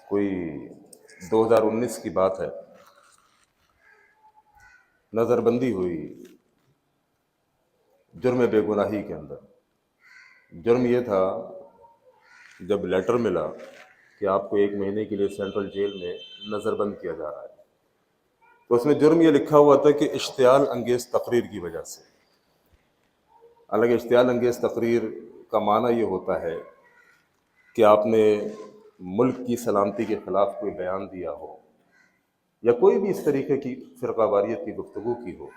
کوئی 2019 کی بات ہے، نظر بندی ہوئی جرم بے گناہی کے اندر۔ جرم یہ تھا، جب لیٹر ملا کہ آپ کو 1 مہینے کے لیے سینٹرل جیل میں نظر بند کیا جا رہا ہے، تو اس میں جرم یہ لکھا ہوا تھا کہ اشتعال انگیز تقریر کی وجہ سے۔ حالانکہ اشتعال انگیز تقریر کا معنی یہ ہوتا ہے کہ آپ نے ملک کی سلامتی کے خلاف کوئی بیان دیا ہو یا کوئی بھی اس طریقے کی فرقہ واریت کی گفتگو کی ہو،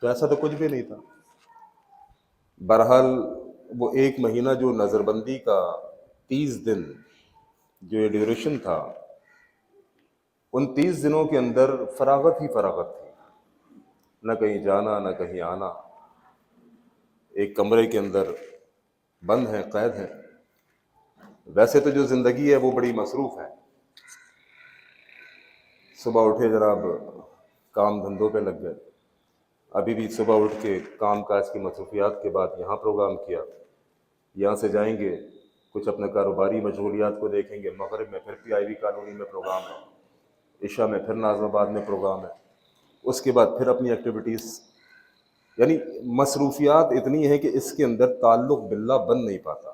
تو ایسا تو کچھ بھی نہیں تھا۔ بہرحال وہ 1 مہینہ جو نظر بندی کا 30 دن جو یہ ڈیوریشن تھا، ان 30 دنوں کے اندر فراغت ہی فراغت تھی، نہ کہیں جانا نہ کہیں آنا، ایک کمرے کے اندر بند ہیں، قید ہیں۔ ویسے تو جو زندگی ہے وہ بڑی مصروف ہے، صبح اٹھے جناب کام دھندوں پہ لگ گئے، ابھی بھی صبح اٹھ کے کام کاج کی مصروفیات کے بعد یہاں پروگرام کیا، یہاں سے جائیں گے کچھ اپنے کاروباری مشغولیات کو دیکھیں گے، مغرب میں پھر پی آئی وی کالونی میں پروگرام ہے، عشاء میں پھر ناظم آباد میں پروگرام ہے، اس کے بعد پھر اپنی ایکٹیویٹیز، یعنی مصروفیات اتنی ہیں کہ اس کے اندر تعلق باللہ بن نہیں پاتا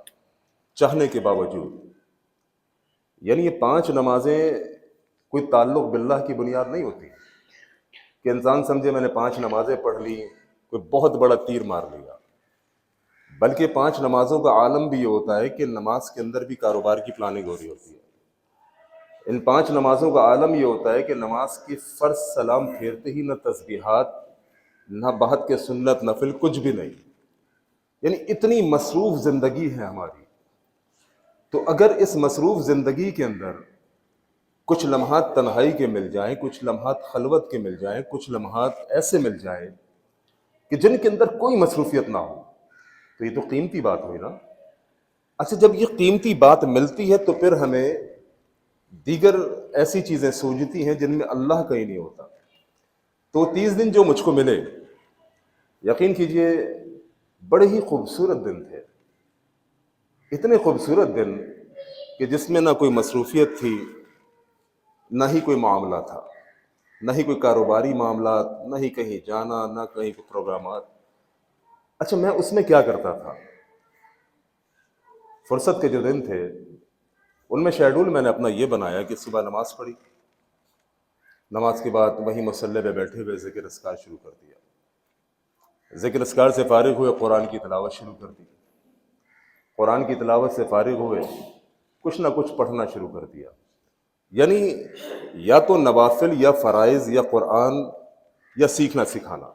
چاہنے کے باوجود۔ یعنی یہ 5 نمازیں کوئی تعلق باللہ کی بنیاد نہیں ہوتی کہ انسان سمجھے میں نے 5 نمازیں پڑھ لی کوئی بہت بڑا تیر مار لیا، بلکہ 5 نمازوں کا عالم بھی یہ ہوتا ہے کہ نماز کے اندر بھی کاروبار کی پلاننگ ہو رہی ہوتی ہے۔ ان 5 نمازوں کا عالم یہ ہوتا ہے کہ نماز کی فرض سلام پھیرتے ہی نہ تسبیحات، نہ بہت کے سنت نفل، کچھ بھی نہیں، یعنی اتنی مصروف زندگی ہے ہماری۔ تو اگر اس مصروف زندگی کے اندر کچھ لمحات تنہائی کے مل جائیں، کچھ لمحات خلوت کے مل جائیں، کچھ لمحات ایسے مل جائیں کہ جن کے اندر کوئی مصروفیت نہ ہو، تو یہ تو قیمتی بات ہوئی نا۔ اچھا، جب یہ قیمتی بات ملتی ہے تو پھر ہمیں دیگر ایسی چیزیں سوجتی ہیں جن میں اللہ کا ہی نہیں ہوتا۔ تو 30 دن جو مجھ کو ملے، یقین کیجئے بڑے ہی خوبصورت دن تھے، اتنے خوبصورت دن کہ جس میں نہ کوئی مصروفیت تھی، نہ ہی کوئی معاملہ تھا، نہ ہی کوئی کاروباری معاملات، نہ ہی کہیں جانا، نہ کہیں کوئی پروگرامات۔ اچھا، میں اس میں کیا کرتا تھا؟ فرصت کے جو دن تھے ان میں شیڈول میں نے اپنا یہ بنایا کہ صبح نماز پڑھی، نماز کے بعد وہیں مصلی پہ بیٹھے ہوئے ذکر اذکار شروع کر دیا، ذکر اذکار سے فارغ ہوئے قرآن کی تلاوت شروع کر دی، قرآن کی تلاوت سے فارغ ہوئے کچھ نہ کچھ پڑھنا شروع کر دیا۔ یعنی یا تو نوافل یا فرائض یا قرآن یا سیکھنا سکھانا۔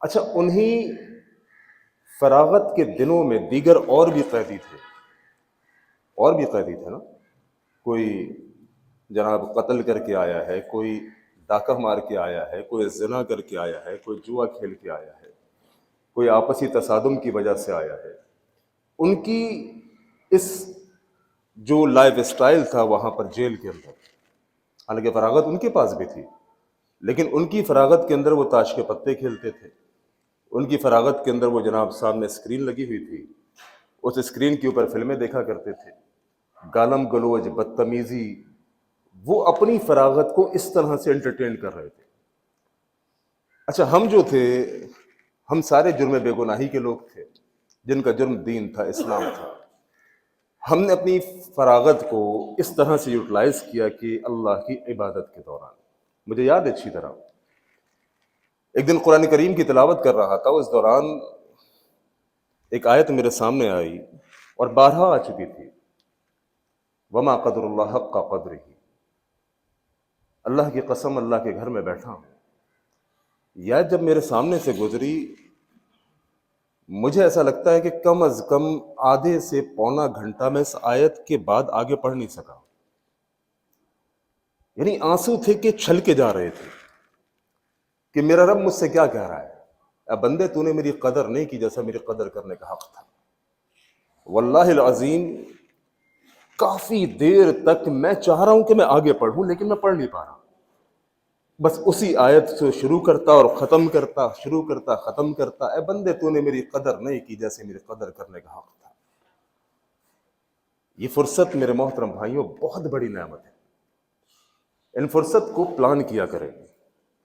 اچھا، انہی فراغت کے دنوں میں دیگر اور بھی قیدی تھے نا، کوئی جناب قتل کر کے آیا ہے، کوئی ڈاکہ مار کے آیا ہے، کوئی زنا کر کے آیا ہے، کوئی جوا کھیل کے آیا ہے، کوئی آپسی تصادم کی وجہ سے آیا ہے۔ ان کی اس جو لائف اسٹائل تھا وہاں پر جیل کے اندر، حالانکہ فراغت ان کے پاس بھی تھی، لیکن ان کی فراغت کے اندر وہ تاش کے پتے کھیلتے تھے، ان کی فراغت کے اندر وہ جناب سامنے اسکرین لگی ہوئی تھی، اس اسکرین کے اوپر فلمیں دیکھا کرتے تھے، گالم گلوچ، بدتمیزی، وہ اپنی فراغت کو اس طرح سے انٹرٹین کر رہے تھے۔ اچھا، ہم جو تھے، ہم سارے جرم بے گناہی کے لوگ تھے، جن کا جرم دین تھا، اسلام تھا۔ ہم نے اپنی فراغت کو اس طرح سے یوٹیلائز کیا کہ اللہ کی عبادت کے دوران، مجھے یاد ہے اچھی طرح، ایک دن قرآن کریم کی تلاوت کر رہا تھا، اس دوران ایک آیت میرے سامنے آئی اور بارہا آ چکی تھی، وما قدر اللہ حق قدرہ، اللہ کی قسم اللہ کے گھر میں بیٹھا ہوں، یا جب میرے سامنے سے گزری مجھے ایسا لگتا ہے کہ کم از کم آدھے سے پونا گھنٹہ میں اس آیت کے بعد آگے پڑھ نہیں سکا، یعنی آنسو تھے کہ چھل کے جا رہے تھے کہ میرا رب مجھ سے کیا کہہ رہا ہے، اے بندے تو نے میری قدر نہیں کی جیسا میری قدر کرنے کا حق تھا۔ واللہ العظیم کافی دیر تک میں چاہ رہا ہوں کہ میں آگے پڑھوں لیکن میں پڑھ نہیں پا رہا، بس اسی آیت سے شروع کرتا اور ختم کرتا، شروع کرتا ختم کرتا، اے بندے تو نے میری قدر نہیں کی جیسے میری قدر کرنے کا حق تھا۔ یہ فرصت میرے محترم بھائیوں بہت بڑی نعمت ہے۔ ان فرصت کو پلان کیا کریں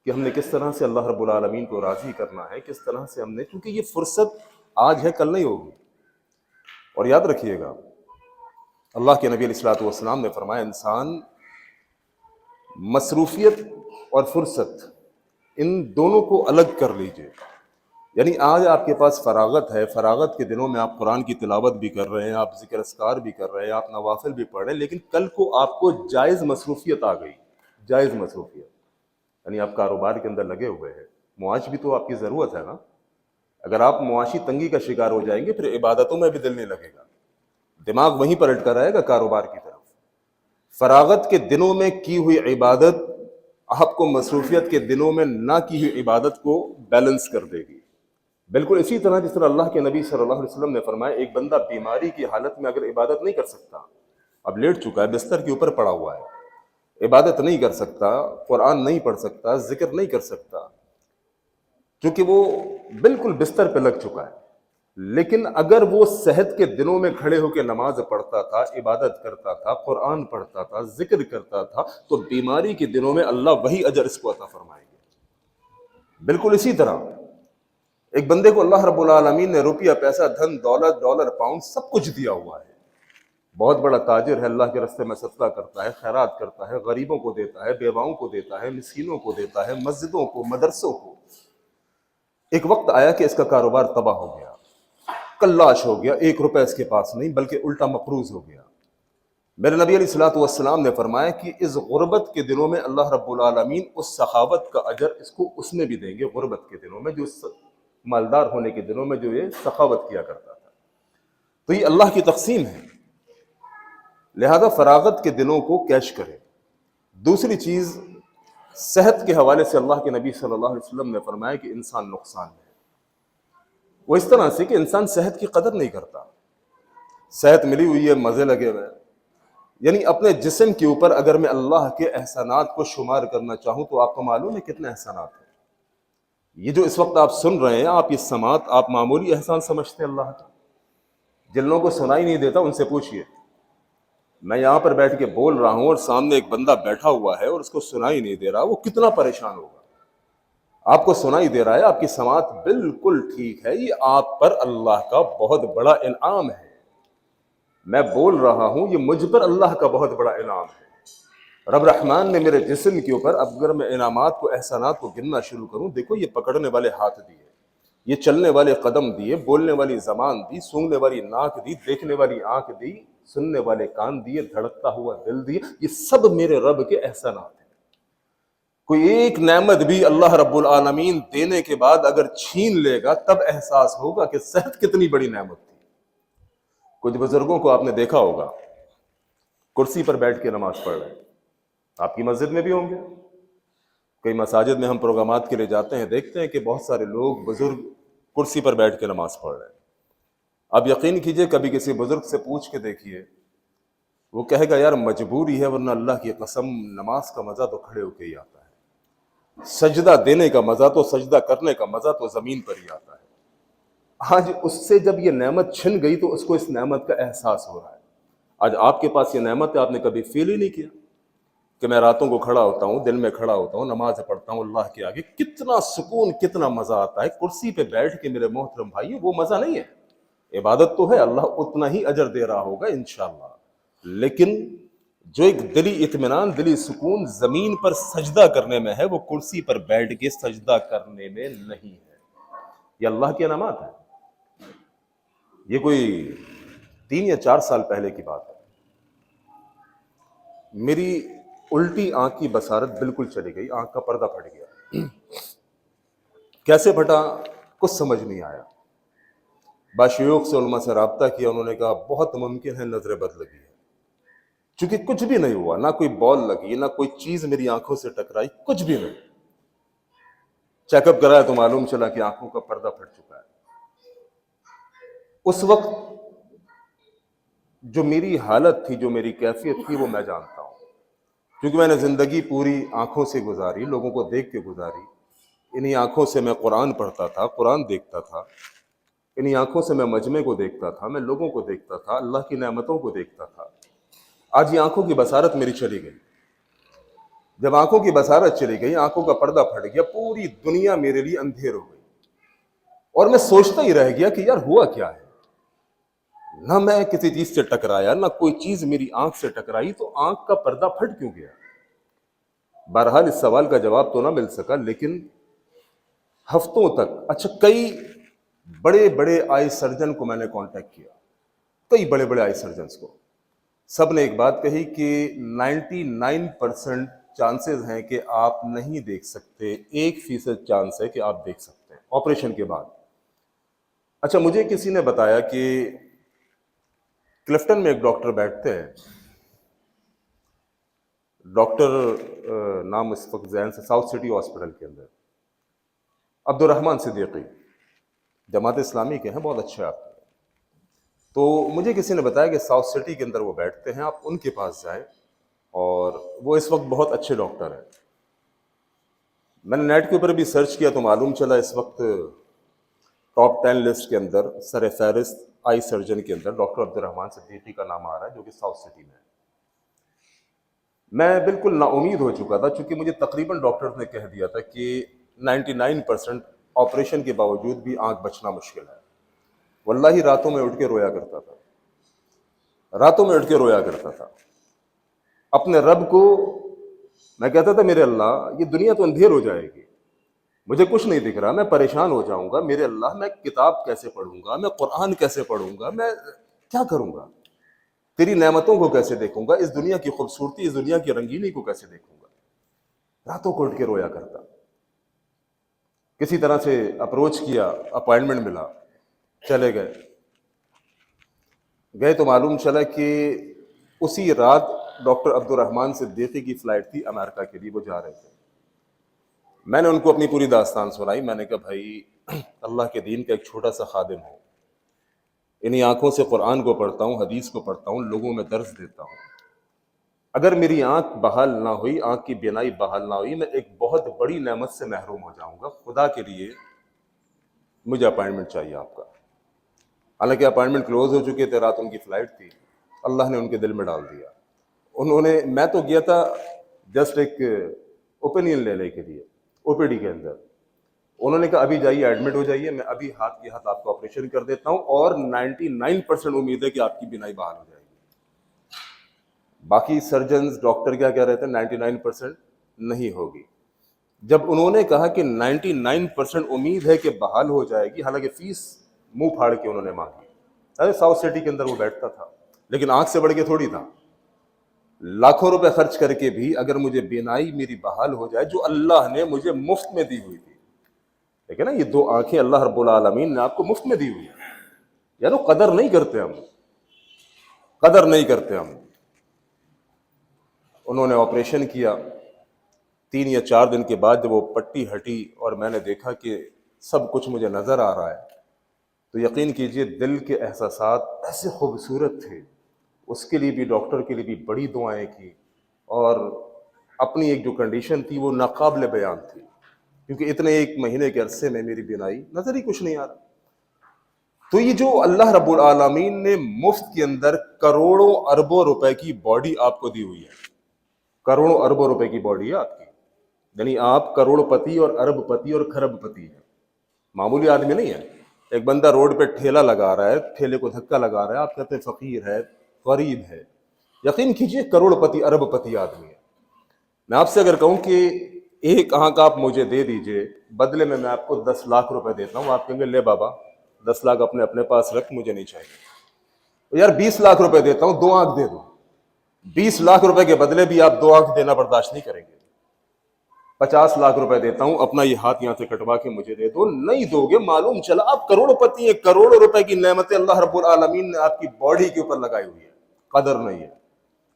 کہ ہم نے کس طرح سے اللہ رب العالمین کو راضی کرنا ہے، کس طرح سے ہم نے، کیونکہ یہ فرصت آج ہے کل نہیں ہوگی۔ اور یاد رکھیے گا اللہ کے نبی علیہ الصلوۃ والسلام نے فرمایا انسان مصروفیت اور فرصت ان دونوں کو الگ کر لیجئے۔ یعنی آج آپ کے پاس فراغت ہے، فراغت کے دنوں میں آپ قرآن کی تلاوت بھی کر رہے ہیں، آپ ذکر اذکار بھی کر رہے ہیں، آپ نوافل بھی پڑھ رہے ہیں، لیکن کل کو آپ کو جائز مصروفیت آ گئی، جائز مصروفیت، یعنی آپ کاروبار کے اندر لگے ہوئے ہیں، معاش بھی تو آپ کی ضرورت ہے نا۔ اگر آپ معاشی تنگی کا شکار ہو جائیں گے پھر عبادتوں میں بھی دل نہیں لگے گا، دماغ وہیں پر اٹکا رہے گا کاروبار کی طرف۔ فراغت کے دنوں میں کی ہوئی عبادت آپ کو مصروفیت کے دنوں میں نہ کی ہوئی عبادت کو بیلنس کر دے گی۔ بالکل اسی طرح جس طرح اللہ کے نبی صلی اللہ علیہ وسلم نے فرمایا ایک بندہ بیماری کی حالت میں اگر عبادت نہیں کر سکتا، اب لیٹ چکا ہے، بستر کے اوپر پڑا ہوا ہے، عبادت نہیں کر سکتا، قرآن نہیں پڑھ سکتا، ذکر نہیں کر سکتا، کیونکہ وہ بالکل بستر پہ لگ چکا ہے، لیکن اگر وہ صحت کے دنوں میں کھڑے ہو کے نماز پڑھتا تھا، عبادت کرتا تھا، قرآن پڑھتا تھا، ذکر کرتا تھا، تو بیماری کے دنوں میں اللہ وہی اجر اس کو عطا فرمائیں گے۔ بالکل اسی طرح ایک بندے کو اللہ رب العالمین نے روپیہ، پیسہ، دھن، دولت، ڈالر، پاؤنڈ سب کچھ دیا ہوا ہے، بہت بڑا تاجر ہے، اللہ کے راستے میں صدقہ کرتا ہے، خیرات کرتا ہے، غریبوں کو دیتا ہے، بیواؤں کو دیتا ہے، مسکینوں کو دیتا ہے، مسجدوں کو، مدرسوں کو۔ ایک وقت آیا کہ اس کا کاروبار تباہ ہو گیا، کلاش ہو گیا، 1 روپے اس کے پاس نہیں بلکہ الٹا مقروض ہو گیا۔ میرے نبی علیہ الصلوۃ والسلام نے فرمایا کہ اس غربت کے دنوں میں اللہ رب العالمین اس سخاوت کا اجر اس کو اس میں بھی دیں گے، غربت کے دنوں میں، جو مالدار ہونے کے دنوں میں جو یہ سخاوت کیا کرتا تھا۔ تو یہ اللہ کی تقسیم ہے، لہذا فراغت کے دنوں کو کیش کریں۔ دوسری چیز، صحت کے حوالے سے اللہ کے نبی صلی اللہ علیہ وسلم نے فرمایا کہ انسان نقصان ہے، وہ اس طرح سے کہ انسان صحت کی قدر نہیں کرتا، صحت ملی ہوئی ہے، مزے لگے ہوئے ہیں، یعنی اپنے جسم کے اوپر اگر میں اللہ کے احسانات کو شمار کرنا چاہوں تو آپ کو معلوم ہے کتنے احسانات ہیں۔ یہ جو اس وقت آپ سن رہے ہیں، آپ یہ سماعت آپ معمولی احسان سمجھتے ہیں اللہ کا؟ جن لوگوں کو سنائی نہیں دیتا ان سے پوچھئے، میں یہاں پر بیٹھ کے بول رہا ہوں اور سامنے ایک بندہ بیٹھا ہوا ہے اور اس کو سنائی نہیں دے رہا، وہ کتنا پریشان ہوگا۔ آپ کو سنائی دے رہا ہے، آپ کی سماعت بالکل ٹھیک ہے، یہ آپ پر اللہ کا بہت بڑا انعام ہے۔ میں بول رہا ہوں، یہ مجھ پر اللہ کا بہت بڑا انعام ہے۔ رب رحمان نے میرے جسم کے اوپر، اب اگر میں انعامات کو، احسانات کو گننا شروع کروں، دیکھو یہ پکڑنے والے ہاتھ دیے، یہ چلنے والے قدم دیے، بولنے والی زبان دی، سونگنے والی ناک دی، دیکھنے والی آنکھ دی، سننے والے کان دیے، دھڑکتا ہوا دل دیے، یہ سب میرے رب کے احسانات ہیں۔ کوئی ایک نعمت بھی اللہ رب العالمین دینے کے بعد اگر چھین لے گا تب احساس ہوگا کہ صحت کتنی بڑی نعمت تھی۔ کچھ بزرگوں کو آپ نے دیکھا ہوگا کرسی پر بیٹھ کے نماز پڑھ رہے ہیں، آپ کی مسجد میں بھی ہوں گے، کئی مساجد میں ہم پروگرامات کے لیے جاتے ہیں، دیکھتے ہیں کہ بہت سارے لوگ بزرگ کرسی پر بیٹھ کے نماز پڑھ رہے ہیں۔ آپ یقین کیجئے کبھی کسی بزرگ سے پوچھ کے دیکھیے، وہ کہے گا یار مجبوری ہے، ورنہ اللہ کی قسم نماز کا مزہ تو کھڑے ہو کے ہی آتا ہے، سجدہ دینے کا مزہ تو، سجدہ کرنے کا مزہ تو زمین پر ہی آتا ہے۔ آج اس سے جب یہ نعمت چھن گئی تو اس کو اس نعمت کا احساس ہو رہا ہے۔ آج آپ کے پاس یہ نعمت ہے، آپ نے کبھی فیل ہی نہیں کیا کہ میں راتوں کو کھڑا ہوتا ہوں، دن میں کھڑا ہوتا ہوں، نماز پڑھتا ہوں اللہ کے آگے، کتنا سکون، کتنا مزہ آتا ہے۔ کرسی پہ بیٹھ کے میرے محترم بھائی وہ مزہ نہیں ہے، عبادت تو ہے، اللہ اتنا ہی اجر دے رہا ہوگا انشاءاللہ، لیکن جو ایک دلی اطمینان، دلی سکون زمین پر سجدہ کرنے میں ہے، وہ کرسی پر بیٹھ کے سجدہ کرنے میں نہیں ہے۔ یہ اللہ کی انعامات ہے۔ یہ کوئی 3 یا 4 سال پہلے کی بات ہے، میری الٹی آنکھ کی بصارت بالکل چلی گئی، آنکھ کا پردہ پھٹ گیا، کیسے پھٹا کچھ سمجھ نہیں آیا۔ باشیوخ سے، علماء سے رابطہ کیا، انہوں نے کہا بہت ممکن ہے نظر بد لگی ہے، چونکہ کچھ بھی نہیں ہوا، نہ کوئی بال لگی، نہ کوئی چیز میری آنکھوں سے ٹکرائی، کچھ بھی نہیں۔ چیک اپ کرایا تو معلوم چلا کہ آنکھوں کا پردہ پھٹ چکا ہے۔ اس وقت جو میری حالت تھی، جو میری کیفیت تھی، وہ میں جانتا ہوں، کیونکہ میں نے زندگی پوری آنکھوں سے گزاری، لوگوں کو دیکھ کے گزاری، انہی آنکھوں سے میں قرآن پڑھتا تھا، قرآن دیکھتا تھا، انہی آنکھوں سے میں مجمع کو دیکھتا تھا، میں لوگوں کو دیکھتا تھا، اللہ کی نعمتوں کو دیکھتا تھا۔ آج یہ آنکھوں کی بصارت میری چلی گئی۔ جب آنکھوں کی بصارت چلی گئی، آنکھوں کا پردہ پھٹ گیا، پوری دنیا میرے لیے اندھیر ہو گئی، اور میں سوچتا ہی رہ گیا کہ یار ہوا کیا ہے؟ نہ میں کسی چیز سے ٹکرایا، نہ کوئی چیز میری آنکھ سے ٹکرائی، تو آنکھ کا پردہ پھٹ کیوں گیا؟ بہرحال اس سوال کا جواب تو نہ مل سکا، لیکن ہفتوں تک، اچھا، کئی بڑے بڑے آئی سرجن کو میں نے کانٹیکٹ کیا، کئی بڑے بڑے آئی سرجنز کو، سب نے ایک بات کہی کہ 99% چانسز ہیں کہ آپ نہیں دیکھ سکتے، 1% چانس ہے کہ آپ دیکھ سکتے ہیں آپریشن کے بعد۔ اچھا، مجھے کسی نے بتایا کہ کلفٹن میں ایک ڈاکٹر بیٹھتے ہیں، ڈاکٹر نام اس وقت ذہن سے، ساؤتھ سٹی ہاسپٹل کے اندر، عبد الرحمن صدیقی، جماعت اسلامی کے ہیں، بہت اچھے آپ۔ تو مجھے کسی نے بتایا کہ ساؤتھ سٹی کے اندر وہ بیٹھتے ہیں، آپ ان کے پاس جائیں، اور وہ اس وقت بہت اچھے ڈاکٹر ہیں۔ میں نے نیٹ کے اوپر بھی سرچ کیا تو معلوم چلا اس وقت ٹاپ 10 لسٹ کے اندر سر فہرست آئی سرجن کے اندر ڈاکٹر عبد الرحمن صدیقی کا نام آ رہا ہے، جو کہ ساؤتھ سٹی میں ہے۔ میں بالکل نا امید ہو چکا تھا، چونکہ مجھے تقریباً ڈاکٹر نے کہہ دیا تھا کہ 99% آپریشن کے باوجود بھی آنکھ بچنا مشکل ہے۔ واللہ راتوں میں اٹھ کے رویا کرتا تھا، راتوں میں اٹھ کے رویا کرتا تھا اپنے رب کو۔ میں کہتا تھا میرے اللہ، یہ دنیا تو اندھیر ہو جائے گی، مجھے کچھ نہیں دکھ رہا، میں پریشان ہو جاؤں گا، میرے اللہ میں کتاب کیسے پڑھوں گا، میں قرآن کیسے پڑھوں گا، میں کیا کروں گا، تیری نعمتوں کو کیسے دیکھوں گا، اس دنیا کی خوبصورتی، اس دنیا کی رنگینی کو کیسے دیکھوں گا؟ راتوں کو اٹھ کے رویا کرتا۔ کسی طرح سے اپروچ کیا، اپائنٹمنٹ ملا، چلے گئے تو معلوم چلا کہ اسی رات ڈاکٹر عبد الرحمن صدیقی کی فلائٹ تھی امریکہ کے لیے، وہ جا رہے تھے۔ میں نے ان کو اپنی پوری داستان سنائی، میں نے کہا بھائی، اللہ کے دین کا ایک چھوٹا سا خادم ہوں، انہی آنکھوں سے قرآن کو پڑھتا ہوں، حدیث کو پڑھتا ہوں، لوگوں میں درس دیتا ہوں، اگر میری آنکھ بحال نہ ہوئی، آنکھ کی بینائی بحال نہ ہوئی، میں ایک بہت بڑی نعمت سے محروم ہو جاؤں گا، خدا کے لیے مجھے اپائنٹمنٹ چاہیے آپ کا۔ حالانکہ اپائنٹمنٹ کلوز ہو چکے تھے، رات ان کی فلائٹ تھی، اللہ نے ان کے دل میں ڈال دیا۔ انہوں نے، میں تو گیا تھا جسٹ ایک اوپینین لینے کے لیے او پی ڈی کے اندر، انہوں نے کہا ابھی جائیے ایڈمٹ ہو جائیے، میں ابھی ہاتھ کے ہاتھ آپ کو آپریشن کر دیتا ہوں، اور 99% امید ہے کہ آپ کی بینائی بحال ہو جائے گی۔ باقی سرجنز، ڈاکٹر کیا کہہ رہے تھے؟ 99% نہیں ہوگی۔ جب انہوں نے کہا کہ 99% امید ہے کہ بحال ہو جائے گی، حالانکہ فیس منہ پھاڑ کے انہوں نے مانگی، ارے ساؤتھ سٹی کے اندر وہ بیٹھتا تھا، لیکن آنکھ سے بڑھ کے تھوڑی تھا، لاکھوں روپے خرچ کر کے بھی اگر مجھے بینائی میری بحال ہو جائے، جو اللہ نے مجھے مفت میں دی ہوئی تھی، لیکن نا یہ 2 آنکھیں اللہ رب العالمین نے آپ کو مفت میں دی ہوئی ہیں، یعنی قدر نہیں کرتے ہم، قدر نہیں کرتے ہم۔ انہوں نے آپریشن کیا، 3 یا 4 دن کے بعد جب وہ پٹی ہٹی اور میں نے دیکھا کہ سب کچھ مجھے نظر آ رہا ہے، تو یقین کیجئے دل کے احساسات ایسے خوبصورت تھے۔ اس کے لیے بھی، ڈاکٹر کے لیے بھی بڑی دعائیں کی، اور اپنی ایک جو کنڈیشن تھی وہ ناقابل بیان تھی، کیونکہ اتنے 1 مہینے کے عرصے میں میری بینائی نظر ہی کچھ نہیں آ رہا۔ تو یہ جو اللہ رب العالمین نے مفت کے اندر کروڑوں اربوں روپے کی باڈی آپ کو دی ہوئی ہے، کروڑوں اربوں روپے کی باڈی ہے آپ کی، یعنی آپ کروڑ پتی اور ارب پتی اور کھرب پتی ہیں، معمولی آدمی نہیں ہے۔ ایک بندہ روڈ پہ ٹھیلا لگا رہا ہے، ٹھیلے کو دھکا لگا رہا ہے، آپ کہتے ہیں فقیر ہے، غریب ہے، یقین کیجئے کروڑ پتی ارب پتی آدمی ہے۔ میں آپ سے اگر کہوں کہ ایک آنکھ آپ مجھے دے دیجئے، بدلے میں آپ کو 10 لاکھ روپے دیتا ہوں، آپ کہیں گے لے بابا 10 لاکھ اپنے پاس رکھ، مجھے نہیں چاہیے۔ یار 20 لاکھ روپے دیتا ہوں، 2 آنکھ دے دو۔ 20 لاکھ روپے کے بدلے بھی آپ 2 آنکھ دینا برداشت نہیں کریں گے۔ 50 لاکھ روپے دیتا ہوں، اپنا یہ ہاتھ یہاں سے کٹوا کے مجھے دے دو، نہیں دو گے، معلوم چلا آپ کروڑ پتی ہیں، کروڑوں روپے کی نعمتیں اللہ رب العالمین نے آپ کی باڈی کے اوپر لگائی ہوئی ہے، قدر نہیں ہے،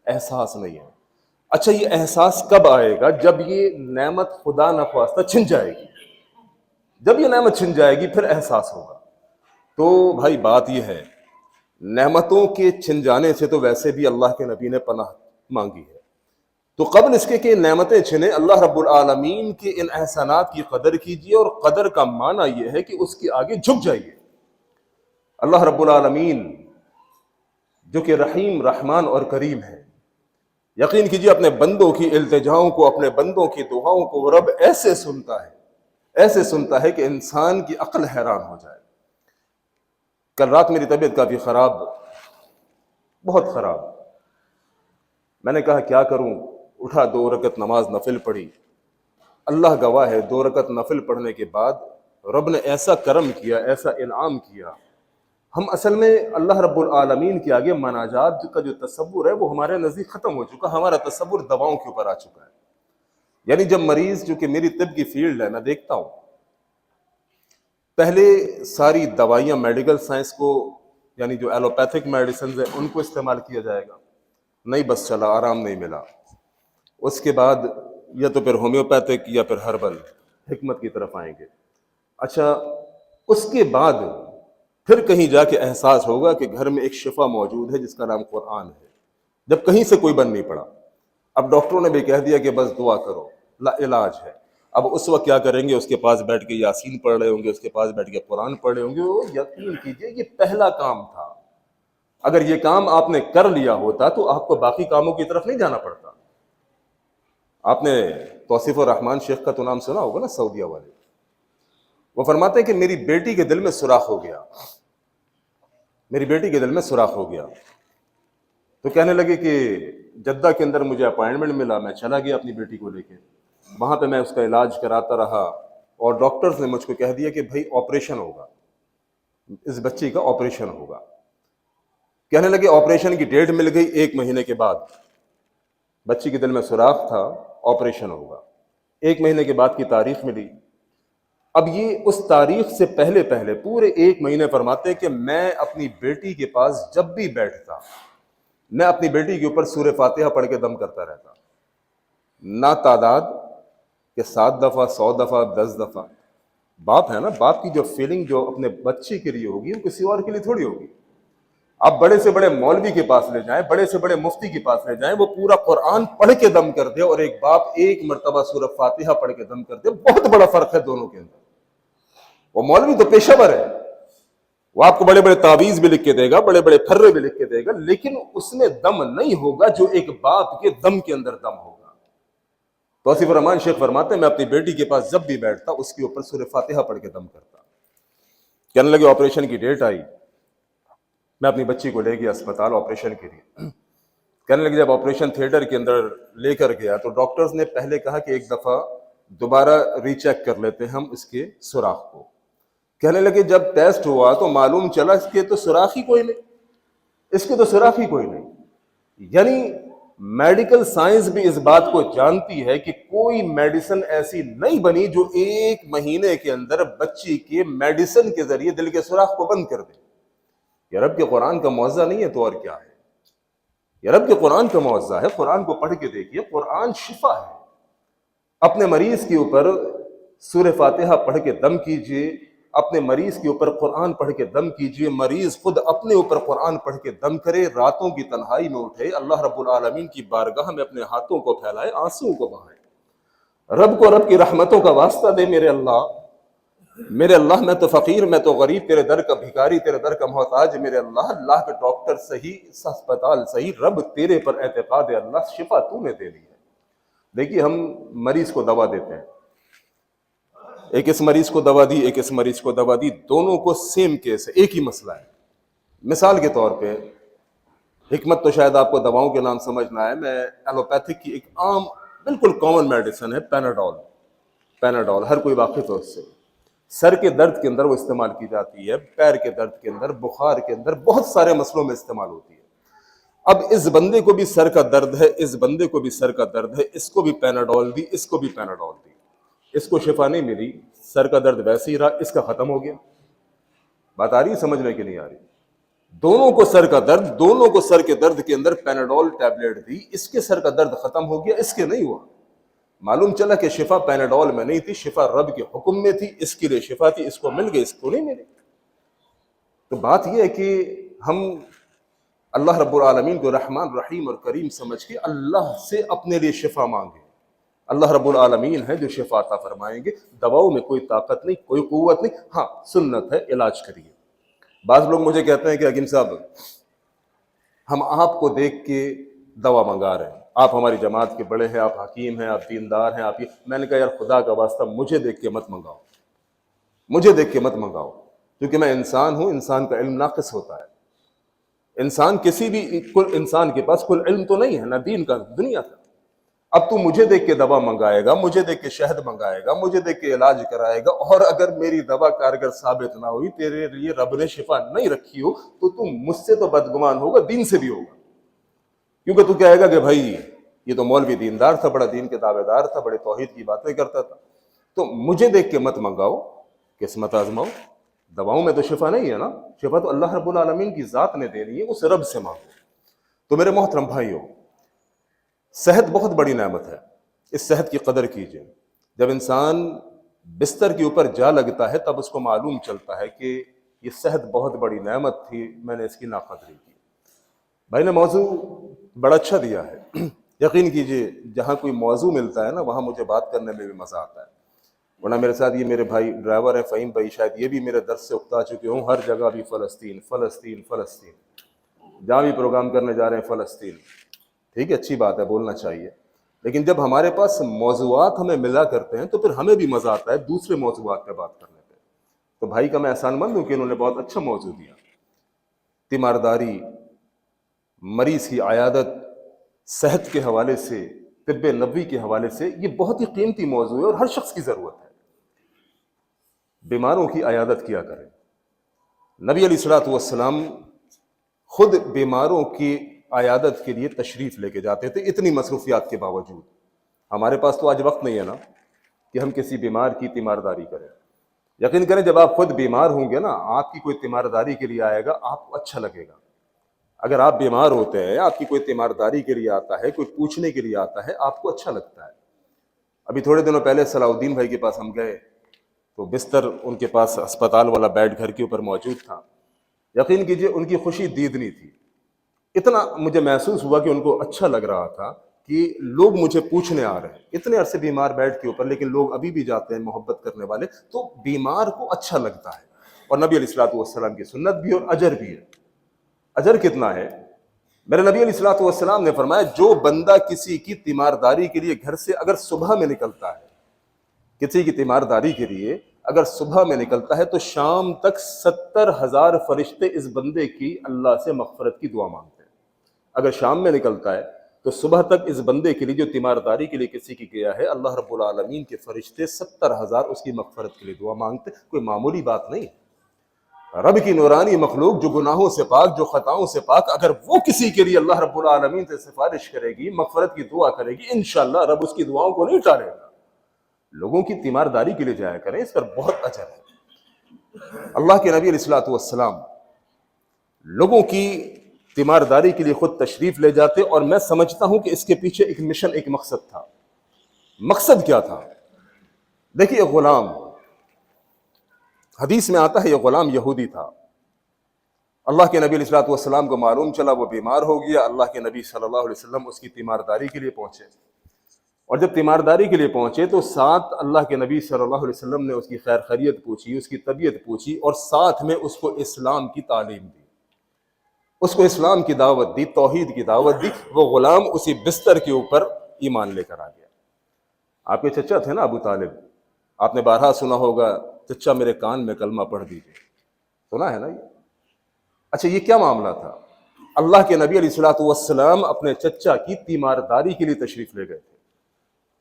احساس نہیں ہے۔ اچھا، یہ احساس کب آئے گا؟ جب یہ نعمت خدا نخواستہ چھن جائے گی، جب یہ نعمت چھن جائے گی پھر احساس ہوگا۔ تو بھائی بات یہ ہے، نعمتوں کے چھن جانے سے تو ویسے بھی اللہ کے نبی نے پناہ مانگی ہے، تو قبل اس کے نعمتیں چھنے، اللہ رب العالمین کے ان احسانات کی قدر کیجئے، اور قدر کا معنی یہ ہے کہ اس کے آگے جھک جائیے۔ اللہ رب العالمین جو کہ رحیم رحمان اور کریم ہے، یقین کیجیے اپنے بندوں کی التجاؤں کو، اپنے بندوں کی دعاؤں کو وہ رب ایسے سنتا ہے کہ انسان کی عقل حیران ہو جائے۔ کل رات میری طبیعت کافی خراب، بہت خراب، میں نے کہا کیا کروں، اٹھا 2 رکعت نماز نفل پڑھی۔ اللہ گواہ ہے 2 رکعت نفل پڑھنے کے بعد رب نے ایسا کرم کیا، ایسا انعام کیا، ہم اصل میں اللہ رب العالمین کے آگے مناجات کا جو تصور ہے وہ ہمارے نزدیک ختم ہو چکا، ہمارا تصور دواؤں کے اوپر آ چکا ہے۔ یعنی جب مریض، جو کہ میری طب کی فیلڈ ہے، میں دیکھتا ہوں پہلے ساری دوائیاں میڈیکل سائنس کو، یعنی جو ایلوپیتھک میڈیسنز ہیں ان کو استعمال کیا جائے گا، نہیں بس چلا، آرام نہیں ملا، اس کے بعد یا تو پھر ہومیوپیتھک یا پھر ہربل حکمت کی طرف آئیں گے۔ اچھا، اس کے بعد پھر کہیں جا کے احساس ہوگا کہ گھر میں ایک شفا موجود ہے جس کا نام قرآن ہے، جب کہیں سے کوئی بن نہیں پڑا، اب ڈاکٹروں نے بھی کہہ دیا کہ بس دعا کرو، لا علاج ہے۔ اب اس وقت کیا کریں گے؟ اس کے پاس بیٹھ کے یاسین پڑھ رہے ہوں گے، اس کے پاس بیٹھ کے قرآن پڑھ رہے ہوں گے۔ وہ یقین کیجئے یہ پہلا کام تھا، اگر یہ کام آپ نے کر لیا ہوتا تو آپ کو باقی کاموں کی طرف نہیں جانا پڑتا۔ آپ نے توصیف الرحمان شیخ کا تو نام سنا ہوگا نا، سعودیہ والے، وہ فرماتے ہیں کہ میری بیٹی کے دل میں سوراخ ہو گیا، میری بیٹی کے دل میں سوراخ ہو گیا، تو کہنے لگے کہ جدہ کے اندر مجھے اپائنٹمنٹ ملا، میں چلا گیا اپنی بیٹی کو لے کے، وہاں پہ میں اس کا علاج کراتا رہا، اور ڈاکٹرز نے مجھ کو کہہ دیا کہ بھائی آپریشن ہوگا، اس بچی کا آپریشن ہوگا۔ کہنے لگے آپریشن کی ڈیٹ مل گئی، 1 مہینے کے بعد، بچی کے دل میں سوراخ تھا، آپریشن ہوگا، 1 مہینے کے بعد کی تاریخ ملی۔ اب یہ اس تاریخ سے پہلے پورے 1 مہینے فرماتے ہیں کہ میں اپنی بیٹی کے پاس جب بھی بیٹھتا، میں اپنی بیٹی کے اوپر سورہ فاتحہ پڑھ کے دم کرتا رہتا، نہ تعداد کہ 7 دفعہ 100 دفعہ 10 دفعہ۔ باپ ہے نا، باپ کی جو فیلنگ جو اپنے بچے کے لیے ہوگی وہ کسی اور کے لیے تھوڑی ہوگی۔ آپ بڑے سے بڑے مولوی کے پاس لے جائیں، بڑے سے بڑے مفتی کے پاس لے جائیں، وہ پورا قرآن پڑھ کے دم کر دے، اور ایک باپ 1 مرتبہ سورہ فاتحہ پڑھ کے دم کر دے، بہت بڑا فرق ہے دونوں کے اندر۔ وہ مولوی تو پیشہ ور ہے، وہ آپ کو بڑے بڑے تعویذ بھی لکھ کے دے گا، بڑے بڑے پھرے بھی لکھ کے دے گا، لیکن اس میں دم نہیں ہوگا جو ایک باپ کے دم کے اندر دم ہوگا۔ توصیف الرحمان شیخ فرماتے ہیں میں اپنی بیٹی کے پاس جب بھی بیٹھتا اس کے اوپر سورہ فاتحہ پڑھ کے دم کرتا۔ کہنے لگے آپریشن کی ڈیٹ آئی، میں اپنی بچی کو لے گیا اسپتال آپریشن کے لیے۔ کہنے لگے جب آپریشن تھیٹر کے اندر لے کر گیا تو ڈاکٹرز نے پہلے کہا کہ 1 دفعہ دوبارہ ری چیک کر لیتے ہیں ہم اس کے سوراخ کو۔ کہنے لگے جب ٹیسٹ ہوا تو معلوم چلا اس کے تو سوراخ ہی کوئی نہیں، اس کے تو سوراخ ہی کوئی نہیں۔ یعنی میڈیکل سائنس بھی اس بات کو جانتی ہے کہ کوئی میڈیسن ایسی نہیں بنی جو 1 مہینے کے اندر بچی کے میڈیسن کے ذریعے دل کے سوراخ کو بند کر دے۔ یہ رب کے قرآن کا معجزہ نہیں ہے تو اور کیا ہے؟ یہ رب کے قرآن کا معجزہ ہے۔ قرآن کو پڑھ کے دیکھیے، قرآن شفا ہے۔ اپنے مریض کے اوپر سورہ فاتحہ پڑھ کے دم کیجئے، اپنے مریض کے اوپر قرآن پڑھ کے دم کیجئے، مریض خود اپنے اوپر قرآن پڑھ کے دم کرے، راتوں کی تنہائی میں اٹھے، اللہ رب العالمین کی بارگاہ میں اپنے ہاتھوں کو پھیلائے، آنسوں کو بہائے، رب کو رب کی رحمتوں کا واسطہ دے، میرے اللہ میں تو فقیر، میں تو غریب، تیرے در کا بھکاری، تیرے در کا محتاج، میرے اللہ کا ڈاکٹر صحیح، ہسپتال صحیح، رب تیرے پر اعتقاد ہے، اللہ شفا تو نے دے دی ہے۔ دیکھیے ہم مریض کو دوا دیتے ہیں، ایک اس مریض کو دوا دی، ایک اس مریض کو دوا دی، دونوں کو سیم کیس ہے، ایک ہی مسئلہ ہے۔ مثال کے طور پہ حکمت تو شاید آپ کو دواؤں کے نام سمجھ نہ آئے، میں ایلوپیتھک کی ایک عام بالکل کامن میڈیسن ہے پیناڈول، ہر کوئی واقف ہے اس سے، سر کے درد کے اندر وہ استعمال کی جاتی ہے، پیر کے درد کے اندر، بخار کے اندر، بہت سارے مسئلوں میں استعمال ہوتی ہے۔ اب اس بندے کو بھی سر کا درد ہے، اس بندے کو بھی سر کا درد ہے، اس کو بھی پیناڈول دی، اس کو بھی پیناڈول دی، اس کو شفا نہیں ملی، سر کا درد ویسے ہی رہا، اس کا ختم ہو گیا۔ بات آ رہی ہے سمجھ میں کہ نہیں آ رہی؟ دونوں کو سر کا درد، دونوں کو سر کے درد کے اندر پیناڈول ٹیبلٹ دی، اس کے سر کا درد ختم ہو گیا، اس کے نہیں ہوا۔ معلوم چلا کہ شفا پیناڈول میں نہیں تھی، شفا رب کے حکم میں تھی، اس کے لیے شفا تھی، اس کو مل گئی، اس کو نہیں ملی۔ تو بات یہ ہے کہ ہم اللہ رب العالمین کو رحمان رحیم اور کریم سمجھ کے اللہ سے اپنے لیے شفا مانگے۔ اللہ رب العالمین ہے جو شفا عطا فرمائیں گے، دواؤں میں کوئی طاقت نہیں، کوئی قوت نہیں، ہاں سنت ہے، علاج کریے۔ بعض لوگ مجھے کہتے ہیں کہ حکیم صاحب ہم آپ کو دیکھ کے دوا منگا رہے ہیں، آپ ہماری جماعت کے بڑے ہیں، آپ حکیم ہیں، آپ دیندار ہیں، آپ یہ. میں نے کہا یار خدا کا واسطہ مجھے دیکھ کے مت منگاؤ، مجھے دیکھ کے مت منگاؤ، کیونکہ میں انسان ہوں، انسان کا علم ناقص ہوتا ہے. انسان کسی بھی کل انسان کے پاس کل علم تو نہیں ہے، نہ دین کا دنیا کا. اب تو مجھے دیکھ کے دوا منگائے گا، مجھے دیکھ کے شہد منگائے گا، مجھے دیکھ کے علاج کرائے گا، اور اگر میری دوا کارگر ثابت نہ ہوئی، تیرے لیے رب نے شفا نہیں رکھی ہو، تو تم مجھ سے تو بدگمان ہوگا، دین سے بھی ہوگا. کیونکہ تو کہے گا کہ بھائی یہ تو مولوی دیندار تھا، بڑا دین کے دعوے دار تھا، بڑے توحید کی باتیں کرتا تھا. تو مجھے دیکھ کے مت منگاؤ، قسمت آزماؤ. دواؤں میں تو شفا نہیں ہے نا، شفا تو اللہ رب العالمین کی ذات نے دینی ہے، اس رب سے مانگو. تو میرے محترم بھائیو، صحت بہت بڑی نعمت ہے، اس صحت کی قدر کیجیے. جب انسان بستر کے اوپر جا لگتا ہے تب اس کو معلوم چلتا ہے کہ یہ صحت بہت بڑی نعمت تھی، میں نے اس کی ناقدری کی. بھائی نے موضوع بڑا اچھا دیا ہے. یقین کیجیے جہاں کوئی موضوع ملتا ہے نا وہاں مجھے بات کرنے میں بھی مزہ آتا ہے. ورنہ میرے ساتھ یہ میرے بھائی ڈرائیور ہیں فہیم بھائی، شاید یہ بھی میرے درس سے اکتا چکے ہوں، ہر جگہ بھی فلسطین فلسطین فلسطین، جہاں بھی پروگرام کرنے جا رہے ہیں فلسطین. ٹھیک ہے، اچھی بات ہے، بولنا چاہیے، لیکن جب ہمارے پاس موضوعات ہمیں ملا کرتے ہیں تو پھر ہمیں بھی مزہ آتا ہے دوسرے موضوعات پہ بات کرنے پہ. تو بھائی کا میں احسان مند ہوں کہ انہوں نے بہت اچھا موضوع دیا. تیمارداری، مریض کی عیادت، صحت کے حوالے سے، طب نبوی کے حوالے سے، یہ بہت ہی قیمتی موضوع ہے اور ہر شخص کی ضرورت ہے. بیماروں کی عیادت کیا کریں. نبی علیہ الصلوۃ والسلام خود بیماروں کی عیادت کے لیے تشریف لے کے جاتے تھے، اتنی مصروفیات کے باوجود. ہمارے پاس تو آج وقت نہیں ہے نا کہ ہم کسی بیمار کی تیمارداری کریں. یقین کریں جب آپ خود بیمار ہوں گے نا، آپ کی کوئی تیمارداری کے لیے آئے گا، آپ کو اچھا لگے گا. اگر آپ بیمار ہوتے ہیں، آپ کی کوئی تیمارداری کے لیے آتا ہے، کوئی پوچھنے کے لیے آتا ہے، آپ کو اچھا لگتا ہے. ابھی تھوڑے دنوں پہلے صلاح الدین بھائی کے پاس ہم گئے تو بستر ان کے پاس اسپتال والا بیڈ گھر کے اوپر موجود تھا. یقین کیجئے ان کی خوشی دیدنی تھی. اتنا مجھے محسوس ہوا کہ ان کو اچھا لگ رہا تھا کہ لوگ مجھے پوچھنے آ رہے ہیں. اتنے عرصے بیمار بیڈ کے اوپر، لیکن لوگ ابھی بھی جاتے ہیں، محبت کرنے والے. تو بیمار کو اچھا لگتا ہے، اور نبی علیہ الصلوۃ والسلام کی سنت بھی اور اجر بھی ہے. اجر کتنا ہے؟ میرے نبی علیہ الصلوۃ والسلام نے فرمایا جو بندہ کسی کی تیمارداری کے لیے گھر سے اگر صبح میں نکلتا ہے، کسی کی تیمارداری کے لیے اگر صبح میں نکلتا ہے تو شام تک 70,000 فرشتے اس بندے کی اللہ سے مغفرت کی دعا مانگتے ہیں. اگر شام میں نکلتا ہے تو صبح تک اس بندے کے لیے جو تیمارداری کے لیے کسی کی گیا ہے، اللہ رب العالمین کے فرشتے 70,000 اس کی مغفرت کے لیے دعا مانگتے. کوئی معمولی بات نہیں. رب کی نورانی مخلوق جو گناہوں سے پاک، جو خطاؤں سے پاک، اگر وہ کسی کے لیے اللہ رب العالمین سے سفارش کرے گی، مغفرت کی دعا کرے گی، انشاءاللہ رب اس کی دعاؤں کو نہیں ٹالے گا. لوگوں کی تیمارداری کے لیے جایا کریں، اس پر بہت اجر ہے. اللہ کے نبی علیہ الصلوۃ والسلام لوگوں کی تیمارداری کے لیے خود تشریف لے جاتے، اور میں سمجھتا ہوں کہ اس کے پیچھے ایک مشن، ایک مقصد تھا. مقصد کیا تھا؟ دیکھیے ایک غلام، حدیث میں آتا ہے یہ غلام یہودی تھا. اللہ کے نبی علیہ الصلوۃ والسلام کو معلوم چلا وہ بیمار ہو گیا. اللہ کے نبی صلی اللہ علیہ وسلم اس کی تیمارداری کے لیے پہنچے، اور جب تیمارداری کے لیے پہنچے تو ساتھ اللہ کے نبی صلی اللہ علیہ وسلم نے اس کی خیر خیریت پوچھی، اس کی طبیعت پوچھی، اور ساتھ میں اس کو اسلام کی تعلیم دی، اس کو اسلام کی دعوت دی، توحید کی دعوت دی. وہ غلام اسی بستر کے اوپر ایمان لے کر آ گیا. آپ کے چچا تھے نا ابو طالب، آپ نے بارہا سنا ہوگا، چچا میرے کان میں کلمہ پڑھ دیجیے، سنا ہے نا یہ؟ اچھا یہ کیا معاملہ تھا؟ اللہ کے نبی علیہ الصلوۃ والسلام اپنے چچا کی تیمارداری کے لیے تشریف لے گئے تھے.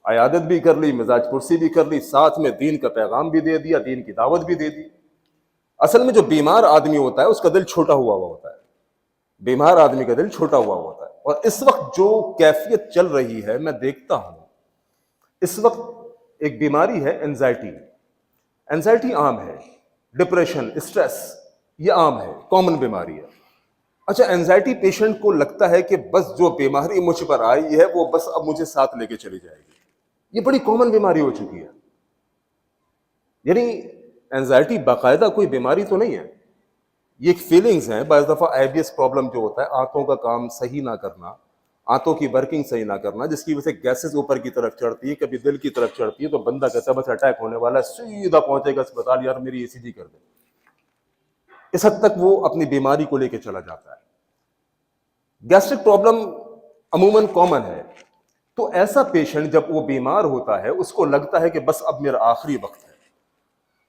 عیادت بھی کر لی، مزاج پرسی بھی کر لی، ساتھ میں دین کا پیغام بھی دے دیا، دین کی دعوت بھی دے دی. اصل میں جو بیمار آدمی ہوتا ہے اس کا دل چھوٹا ہوا ہوتا ہے. بیمار آدمی کا دل چھوٹا ہوا ہوتا ہے. اور اس وقت جو کیفیت چل رہی ہے میں دیکھتا ہوں، اس وقت ایک بیماری ہے اینزائٹی. اینزائٹی عام ہے، ڈپریشن، اسٹریس، یہ عام ہے، کامن بیماری ہے. اچھا اینزائٹی پیشنٹ کو لگتا ہے کہ بس جو بیماری مجھ پر آئی ہے وہ بس اب مجھے ساتھ لے کے چلی جائے گی. یہ بڑی کامن بیماری ہو چکی ہے. یعنی اینزائٹی باقاعدہ کوئی بیماری تو نہیں ہے، یہ ایک فیلنگز ہیں. بعض دفعہ آئی بی ایس پرابلم جو ہوتا ہے، آنتوں کا کام صحیح نہ کرنا، آنتوں کی ورکنگ صحیح نہ کرنا، جس کی وجہ سے گیسز اوپر کی طرف چڑھتی ہے، کبھی دل کی طرف چڑھتی ہے، تو بندہ کہتا ہے بس اٹیک ہونے والا ہے، سیدھا پہنچے گا اسپتال، یار میری ای سی جی کر دے. اس حد تک وہ اپنی بیماری کو لے کے چلا جاتا ہے۔ گیسٹرک پرابلم عموماً کامن ہے، تو ایسا پیشنٹ جب وہ بیمار ہوتا ہے اس کو لگتا ہے کہ بس اب میرا آخری وقت ہے،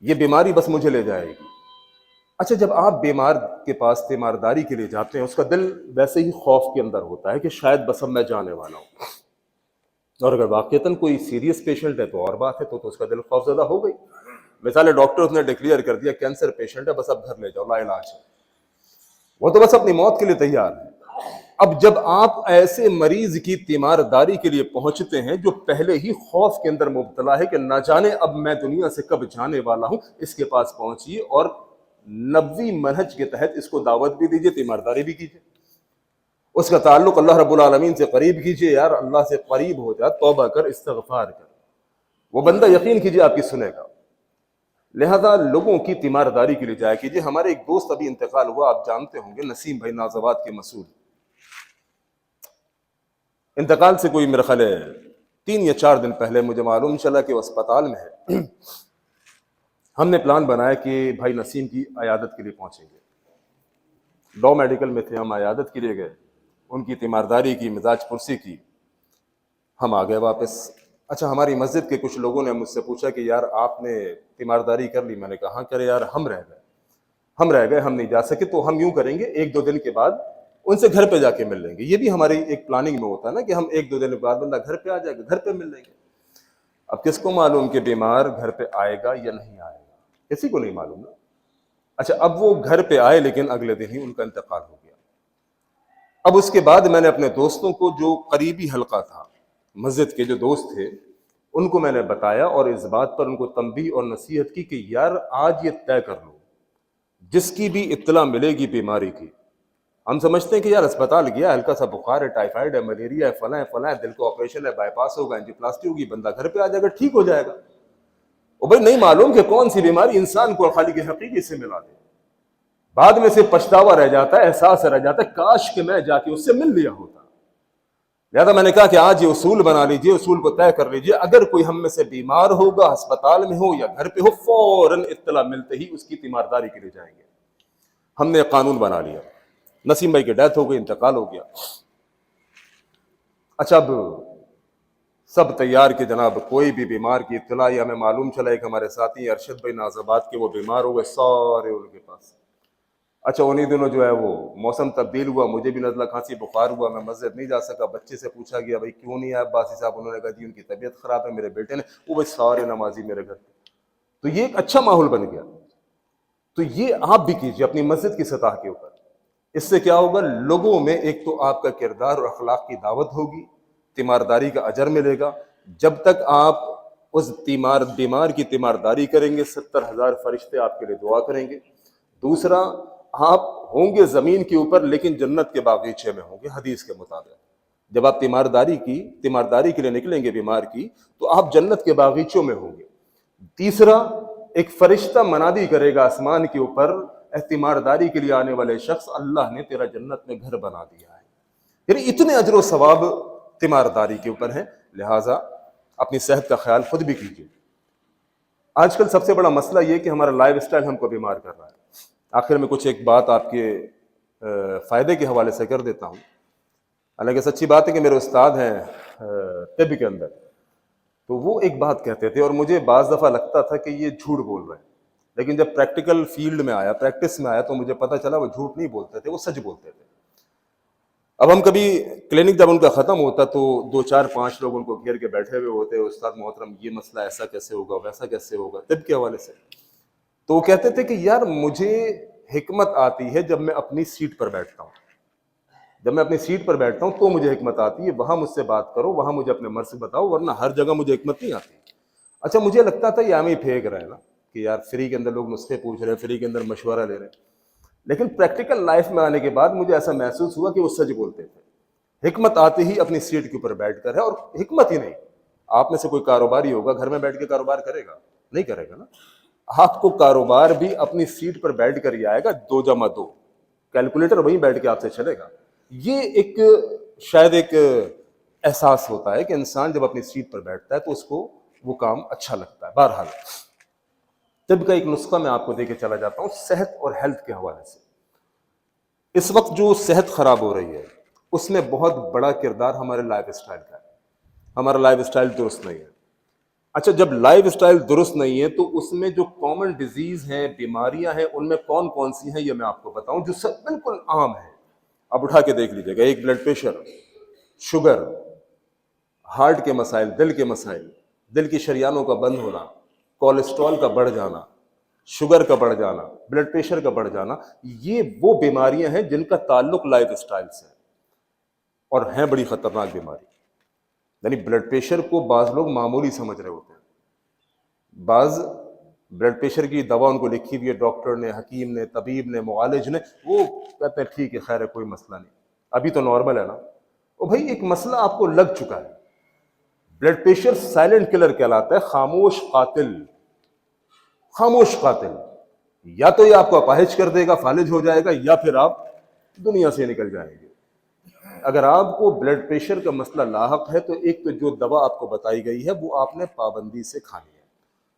یہ بیماری بس مجھے لے جائے گی۔ اچھا، جب آپ بیمار کے پاس تیمارداری کے لیے جاتے ہیں، اس کا دل ویسے ہی خوف کے اندر ہوتا ہے کہ شاید بس اب میں جانے والا ہوں، اور اگر واقعتاً کوئی سیریس پیشنٹ ہے تو اور بات ہے، تو اس کا دل خوف زدہ ہو گئی۔ مثال ڈاکٹر نے ڈکلیئر کر دیا کینسر پیشنٹ ہے، بس اب گھر لے جاؤ، لا علاج ہے، وہ تو بس اپنی موت کے لیے تیار ہے۔ اب جب آپ ایسے مریض کی تیمارداری کے لیے پہنچتے ہیں جو پہلے ہی خوف کے اندر مبتلا ہے کہ نہ جانے اب میں دنیا سے کب جانے والا ہوں، اس کے پاس پہنچیے اور نبوی منہج کے تحت اس کو دعوت بھی دیجیے، تیمارداری بھی کیجیے، اس کا تعلق اللہ رب العالمین سے قریب کیجیے۔ یار اللہ سے قریب ہو جا، توبہ کر، استغفار کر، وہ بندہ یقین کیجیے آپ کی سنے گا۔ لہذا لوگوں کی تیمارداری کے لیے جایا کیجیے۔ ہمارے ایک دوست ابھی انتقال ہوا، آپ جانتے ہوں گے، نسیم بھائی، نازآباد کے مسعود۔ انتقال سے کوئی میرا خیال ہے 3 یا 4 دن پہلے مجھے معلوم چلا کہ وہ اسپتال میں ہے۔ ہم نے پلان بنایا کہ بھائی نسیم کی عیادت کے لیے پہنچیں گے، ڈو میڈیکل میں تھے، ہم عیادت کے لیے گئے، ان کی تیمارداری کی، مزاج پرسی کی، ہم آ گئے واپس۔ اچھا، ہماری مسجد کے کچھ لوگوں نے مجھ سے پوچھا کہ یار آپ نے تیمارداری کر لی؟ میں نے کہا کرے یار، ہم رہ گئے، ہم نہیں جا سکے، تو ہم یوں کریں گے 1-2 دن کے بعد ان سے گھر پہ جا کے مل لیں گے۔ یہ بھی ہماری ایک پلاننگ میں ہوتا ہے نا کہ ہم 1-2 دن کے بعد بندہ گھر پہ آ جائے گا، گھر پہ مل لیں گے۔ اب کس کو معلوم کہ بیمار گھر پہ آئے گا یا نہیں آئے گا؟ کسی کو نہیں معلوم نا۔ اچھا، اب وہ گھر پہ آئے لیکن اگلے دن ہی ان کا انتقال ہو گیا۔ اب اس کے بعد میں نے اپنے دوستوں کو، جو قریبی حلقہ تھا، مسجد کے جو دوست تھے، ان کو میں نے بتایا اور اس بات پر ان کو تنبیہ اور نصیحت کی کہ یار آج یہ طے کر لو، جس کی بھی اطلاع ملے گی بیماری کی، ہم سمجھتے ہیں کہ یار اسپتال گیا، ہلکا سا بخار ہے، ٹائیفائڈ ہے، ملیریا ہے، فلاں ہے فلاں ہے، دل کو آپریشن ہے، بائی پاس ہوگا، اینجیوپلاسٹی ہوگی، بندہ گھر پہ آ جائے گا، ٹھیک ہو جائے گا۔ وہ بھائی نہیں معلوم کہ کون سی بیماری انسان کو خالق حقیقی سے ملا دے، بعد میں سے پچھتاوا رہ جاتا ہے، احساس رہ جاتا ہے کاش کہ میں جا کے اس سے مل لیا ہوتا۔ لہٰذا میں نے کہا کہ آج یہ اصول بنا لیجئے، اصول کو طے کر لیجئے، اگر کوئی ہم میں سے بیمار ہوگا، ہسپتال میں ہو یا گھر پہ ہو، فوراً اطلاع ملتے ہی اس کی تیمارداری کے لیے جائیں گے۔ ہم نے ایک قانون بنا لیا۔ نسیم بھائی کی ڈیتھ ہو گئی، انتقال ہو گیا۔ اچھا، اب سب تیار کہ جناب کوئی بھی بیمار کی اطلاع، یا ہمیں معلوم چلا کہ ہمارے ساتھی ارشد بھائی نازآباد کے وہ بیمار ہو گئے، سارے ان کے پاس۔ اچھا، انہی دنوں جو ہے وہ موسم تبدیل ہوا، مجھے بھی نزلہ کھانسی بخار ہوا، میں مسجد نہیں جا سکا۔ بچے سے پوچھا گیا بھائی کیوں نہیں آیا باسی صاحب؟ انہوں نے کہا جی ان کی طبیعت خراب ہے، میرے بیٹے نے، وہ بھائی سارے نمازی میرے گھر پہ۔ تو یہ ایک اچھا ماحول بن گیا۔ تو یہ آپ بھی کیجیے اپنی مسجد کی سطح کے اوپر۔ اس سے کیا ہوگا؟ لوگوں میں ایک تو آپ کا کردار اور اخلاق کی دعوت ہوگی، تیمارداری کا اجر ملے گا۔ جب تک آپ اس بیمار کی تیمارداری کریں گے، 70,000 فرشتے آپ کے لیے دعا کریں گے۔ دوسرا، آپ ہوں گے زمین کے اوپر لیکن جنت کے باغیچے میں ہوں گے، حدیث کے مطابق۔ جب آپ تیمارداری کے لیے نکلیں گے بیمار کی، تو آپ جنت کے باغیچوں میں ہوں گے۔ تیسرا، ایک فرشتہ منادی کرے گا آسمان کے اوپر، تیمارداری کے لیے آنے والے شخص، اللہ نے تیرا جنت میں گھر بنا دیا ہے۔ یعنی اتنے اجر و ثواب تیمارداری کے اوپر ہیں۔ لہٰذا اپنی صحت کا خیال خود بھی کیجیے۔ آج کل سب سے بڑا مسئلہ یہ کہ ہمارا لائف اسٹائل ہم کو بیمار کر رہا ہے۔ آخر میں کچھ ایک بات آپ کے فائدے کے حوالے سے کر دیتا ہوں۔ حالانکہ سچی بات ہے کہ میرے استاد ہیں طب کے اندر، تو وہ ایک بات کہتے تھے اور مجھے بعض دفعہ لگتا تھا کہ یہ جھوٹ بول رہے ہیں، لیکن جب پریکٹیکل فیلڈ میں آیا، پریکٹس میں آیا، تو مجھے پتہ چلا وہ جھوٹ نہیں بولتے تھے، وہ سچ بولتے تھے۔ اب ہم کبھی کلینک جب ان کا ختم ہوتا تو 2-4-5 لوگ ان کو گھیر کے بیٹھے ہوئے ہوتے، استاد محترم یہ مسئلہ ایسا کیسے ہوگا، ویسا کیسے ہوگا، طب کے حوالے سے۔ تو وہ کہتے تھے کہ یار مجھے حکمت آتی ہے جب میں اپنی سیٹ پر بیٹھتا ہوں، جب میں اپنی سیٹ پر بیٹھتا ہوں تو مجھے حکمت آتی ہے، وہاں مجھ سے بات کرو، وہاں مجھے اپنے مرض بتاؤ، ورنہ ہر جگہ مجھے حکمت نہیں آتی۔ اچھا، مجھے لگتا تھا یہ ہمیں پھینک رہے ہیں نا کہ یار فری کے اندر لوگ نسخے پوچھ رہے ہیں، فری کے اندر مشورہ لے رہے ہیں، لیکن پریکٹیکل لائف میں آنے کے بعد مجھے ایسا محسوس ہوا کہ وہ سچ بولتے تھے۔ حکمت آتے ہی اپنی سیٹ کے اوپر بیٹھ کر ہے، اور حکمت ہی نہیں، آپ میں سے کوئی کاروباری ہوگا گھر میں بیٹھ کے کاروبار کرے گا؟ نہیں کرے گا نا۔ آپ کو کاروبار بھی اپنی سیٹ پر بیٹھ کر ہی آئے گا، 2+2 کیلکولیٹر وہیں بیٹھ کے آپ سے چلے گا۔ یہ ایک شاید ایک احساس ہوتا ہے کہ انسان جب اپنی سیٹ پر بیٹھتا ہے تو اس کو وہ کام اچھا لگتا ہے۔ بہرحال طب کا ایک نسخہ میں آپ کو دے کے چلا جاتا ہوں صحت اور ہیلتھ کے حوالے سے. اس وقت جو صحت خراب ہو رہی ہے اس میں بہت بڑا کردار ہمارے لائف اسٹائل کا ہے. ہمارا لائف اسٹائل درست نہیں ہے. اچھا, جب لائف اسٹائل درست نہیں ہے تو اس میں جو کامن ڈیزیز ہیں, بیماریاں ہیں, ان میں کون کون سی ہیں یہ میں آپ کو بتاؤں, جو سب بالکل عام ہے. آپ اٹھا کے دیکھ لیجیے گا. ایک بلڈ پریشر, شوگر, ہارٹ کے مسائل, دل کے مسائل, دل کی شریانوں کا بند ہونا, کولیسٹرول کا بڑھ جانا, شوگر کا بڑھ جانا, بلڈ پریشر کا بڑھ جانا, یہ وہ بیماریاں ہیں جن کا تعلق لائف اسٹائل سے ہے اور ہیں بڑی خطرناک بیماری. یعنی بلڈ پریشر کو بعض لوگ معمولی سمجھ رہے ہوتے ہیں. بعض بلڈ پریشر کی دوا ان کو لکھی ہوئی ہے ڈاکٹر نے, حکیم نے, طبیب نے, معالج نے, وہ کہتے ہیں ٹھیک ہے خیر ہے کوئی مسئلہ نہیں, ابھی تو نارمل ہے نا. او بھائی ایک مسئلہ آپ کو لگ چکا ہے. بلڈ پریشر سائلنٹ کلر کہلاتا ہے, خاموش قاتل. خاموش قاتل. یا تو یہ آپ کو اپاہج کر دے گا, فالج ہو جائے گا, یا پھر آپ دنیا سے نکل جائیں گے. اگر آپ کو بلڈ پریشر کا مسئلہ لاحق ہے تو ایک تو جو دوا آپ کو بتائی گئی ہے وہ آپ نے پابندی سے کھانی ہے.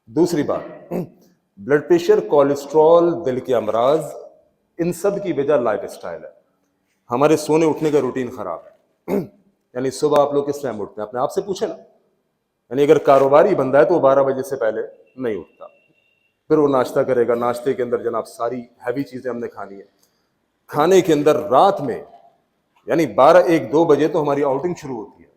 دوسری بات, بلڈ پریشر, کولیسٹرول, دل کے امراض, ان سب کی وجہ لائف اسٹائل ہے. ہمارے سونے اٹھنے کا روٹین خراب ہے. یعنی صبح آپ لوگ کس ٹائم اٹھتے ہیں؟ اپنے آپ سے پوچھیں نا. یعنی اگر کاروباری بندہ ہے تو وہ 12 بجے سے پہلے نہیں اٹھتا. پھر وہ ناشتہ کرے گا, ناشتے کے اندر جناب ساری ہیوی چیزیں ہم نے کھانی ہے. کھانے کے اندر رات میں یعنی 12, 1, 2 بجے تو ہماری آؤٹنگ شروع ہوتی ہے.